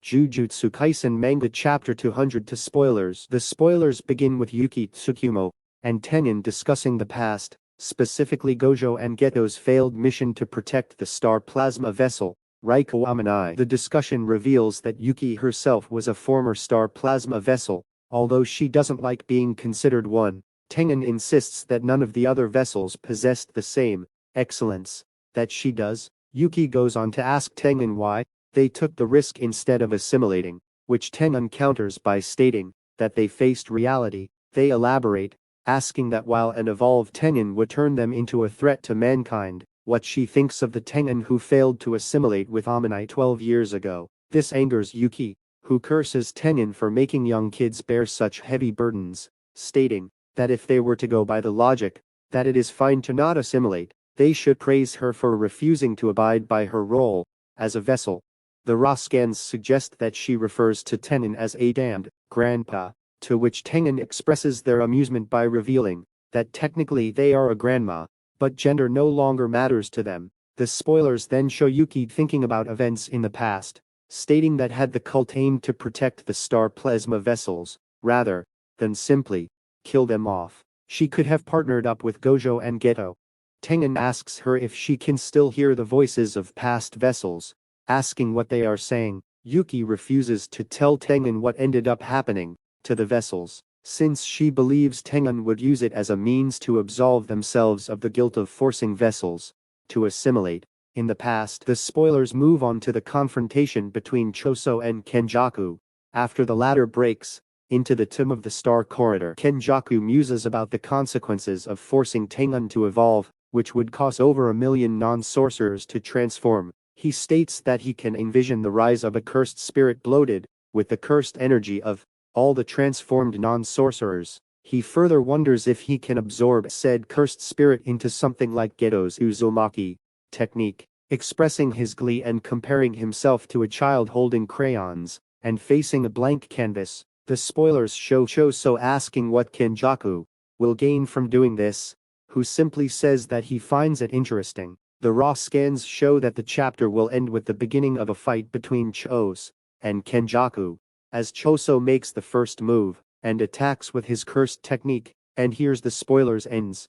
Jujutsu Kaisen Manga Chapter 200 to spoilers. The spoilers begin with Yuki Tsukumo and Tengen discussing the past, specifically Gojo and Geto's failed mission to protect the star plasma vessel, Raiko Amanai. The discussion reveals that Yuki herself was a former star plasma vessel, although she doesn't like being considered one. Tengen insists that none of the other vessels possessed the same excellence that she does. Yuki goes on to ask Tengen why they took the risk instead of assimilating, which Tengen counters by stating that they faced reality. They elaborate, asking that while an evolved Tengen would turn them into a threat to mankind, what she thinks of the Tengen who failed to assimilate with Amanai 12 years ago. This angers Yuki, who curses Tengen for making young kids bear such heavy burdens, stating that if they were to go by the logic that it is fine to not assimilate, they should praise her for refusing to abide by her role as a vessel. The raw scans suggest that she refers to Tengen as a damned grandpa, to which Tengen expresses their amusement by revealing that technically they are a grandma, but gender no longer matters to them. The spoilers then show Yuki thinking about events in the past, stating that had the cult aimed to protect the star plasma vessels, rather than simply kill them off, she could have partnered up with Gojo and Geto. Tengen asks her if she can still hear the voices of past vessels, asking what they are saying. Yuki refuses to tell Tengen what ended up happening to the vessels, since she believes Tengen would use it as a means to absolve themselves of the guilt of forcing vessels to assimilate. In the past, the spoilers move on to the confrontation between Choso and Kenjaku. After the latter breaks into the tomb of the Star Corridor, Kenjaku muses about the consequences of forcing Tengen to evolve, which would cause over 1 million non-sorcerers to transform. He states that he can envision the rise of a cursed spirit bloated with the cursed energy of all the transformed non-sorcerers. He further wonders if he can absorb said cursed spirit into something like Geto's Uzumaki technique, expressing his glee and comparing himself to a child holding crayons and facing a blank canvas. The spoilers show Choso asking what Kenjaku will gain from doing this, who simply says that he finds it interesting. The raw scans show that the chapter will end with the beginning of a fight between Choso and Kenjaku, as Choso makes the first move and attacks with his cursed technique. And here's the spoilers ends.